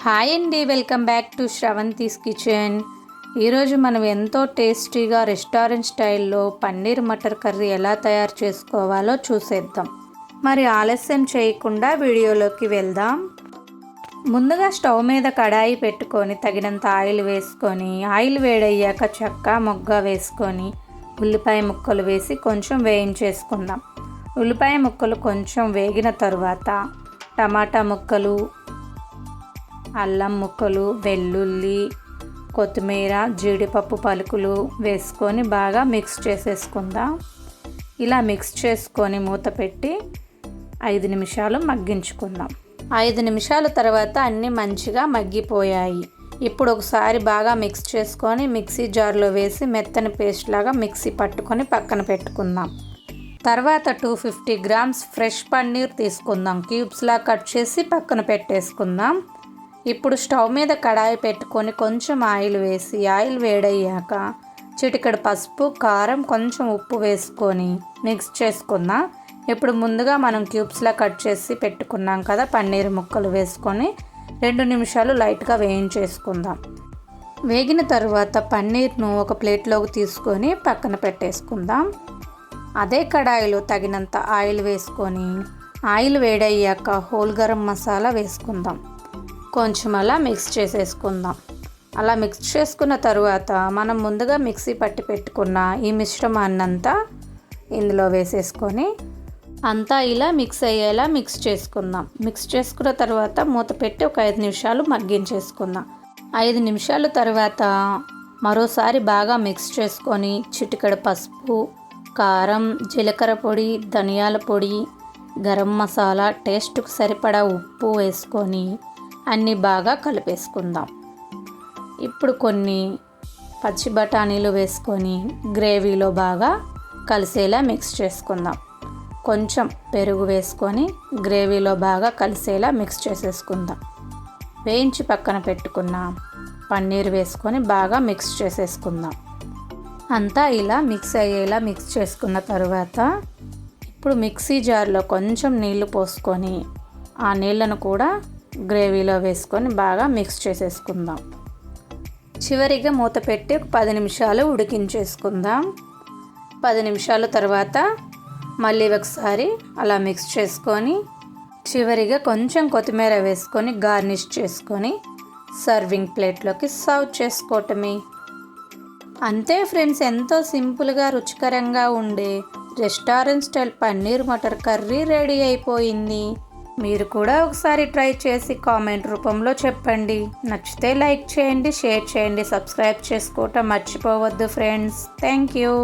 Hi అండి, welcome back to Sravanthi's kitchen. ఈరోజు మనం ఎంతో టేస్టీగా రెస్టారెంట్ స్టైల్లో పన్నీర్ మటర్ కర్రీ ఎలా తయారు చేసుకోవాలో చూసేద్దాం. మరి ఆలస్యం చేయకుండా వీడియోలోకి వెళ్దాం. ముందుగా స్టవ్ మీద కడాయి పెట్టుకొని తగినంత ఆయిల్ వేసుకొని, ఆయిల్ వేడయ్యాక చెక్క మొగ్గ వేసుకొని ఉల్లిపాయ ముక్కలు వేసి కొంచెం వేయించేసుకుందాం. ఉల్లిపాయ ముక్కలు కొంచెం వేగిన తరువాత టమాటా ముక్కలు, అల్లం ముక్కలు, వెల్లుల్లి, కొత్తిమీర, జీడిపప్పు పలుకులు వేసుకొని బాగా మిక్స్ చేసేసుకుందాం. ఇలా మిక్స్ చేసుకొని మూత పెట్టి 5 నిమిషాలు మగ్గించుకుందాం. 5 నిమిషాల తర్వాత అన్నీ మంచిగా మగ్గిపోయాయి. ఇప్పుడు ఒకసారి బాగా మిక్స్ చేసుకొని మిక్సీ జార్లో వేసి మెత్తని పేస్ట్ లాగా మిక్సీ పట్టుకొని పక్కన పెట్టుకుందాం. తర్వాత 250 గ్రామ్స్ ఫ్రెష్ పన్నీర్ తీసుకుందాం. క్యూబ్స్లా కట్ చేసి పక్కన పెట్టేసుకుందాం. ఇప్పుడు స్టవ్ మీద కడాయి పెట్టుకొని కొంచెం ఆయిల్ వేసి, ఆయిల్ వేడయ్యాక చిటికెడు పసుపు, కారం, కొంచెం ఉప్పు వేసుకొని మిక్స్ చేసుకుందాం. ఇప్పుడు ముందుగా మనం క్యూబ్స్లా కట్ చేసి పెట్టుకున్నాం కదా పన్నీర్ ముక్కలు వేసుకొని 2 నిమిషాలు లైట్గా వేయించేసుకుందాం. వేగిన తర్వాత పన్నీర్ను ఒక ప్లేట్లోకి తీసుకొని పక్కన పెట్టేసుకుందాం. అదే కడాయిలో తగినంత ఆయిల్ వేసుకొని, ఆయిల్ వేడయ్యాక హోల్ గరం మసాలా వేసుకుందాం. కొంచెం అలా మిక్స్ చేసేసుకుందాం. అలా మిక్స్ చేసుకున్న తర్వాత మనం ముందుగా మిక్సీ పట్టి పెట్టుకున్న ఈ మిశ్రమాన్నంతా ఇందులో వేసేసుకొని అంతా ఇలా మిక్స్ అయ్యేలా మిక్స్ చేసుకుందాం. మిక్స్ చేసుకున్న తర్వాత మూత పెట్టి ఒక 5 నిమిషాలు మగ్గించేసుకుందాం. 5 నిమిషాల తర్వాత మరోసారి బాగా మిక్స్ చేసుకొని చిటికెడు పసుపు, కారం, జీలకర్ర పొడి, ధనియాల పొడి, గరం మసాలా, టేస్ట్కు సరిపడా ఉప్పు వేసుకొని అన్నీ బాగా కలిపేసుకుందాం. ఇప్పుడు కొన్ని పచ్చి బఠానీలు వేసుకొని గ్రేవీలో బాగా కలిసేలా మిక్స్ చేసుకుందాం. కొంచెం పెరుగు వేసుకొని గ్రేవీలో బాగా కలిసేలా మిక్స్ చేసేసుకుందాం. వేయించి పక్కన పెట్టుకున్న పన్నీర్ వేసుకొని బాగా మిక్స్ చేసేసుకుందాం. అంతా ఇలా మిక్స్ అయ్యేలా మిక్స్ చేసుకున్న తర్వాత ఇప్పుడు మిక్సీ జార్లో కొంచెం నీళ్లు పోసుకొని ఆ నీళ్ళను కూడా గ్రేవీలో వేసుకొని బాగా మిక్స్ చేసేసుకుందాం. చివరిగా మూత పెట్టి ఒక 10 నిమిషాలు ఉడికించేసుకుందాం. 10 నిమిషాల తర్వాత మళ్ళీ ఒకసారి అలా మిక్స్ చేసుకొని చివరిగా కొంచెం కొత్తిమీర వేసుకొని గార్నిష్ చేసుకొని సర్వింగ్ ప్లేట్లోకి సర్వ్ చేసుకోవటమే. అంతే ఫ్రెండ్స్, ఎంతో సింపుల్గా రుచికరంగా ఉండే restaurant style paneer matar curry ready అయిపోయింది. మీరు కూడా ఒకసారి ట్రై చేసి కామెంట్ రూపంలో చెప్పండి. నచ్చితే లైక్ చేయండి, షేర్ చేయండి, సబ్స్క్రైబ్ చేసుకోవటం మర్చిపోవద్దు ఫ్రెండ్స్. Thank you.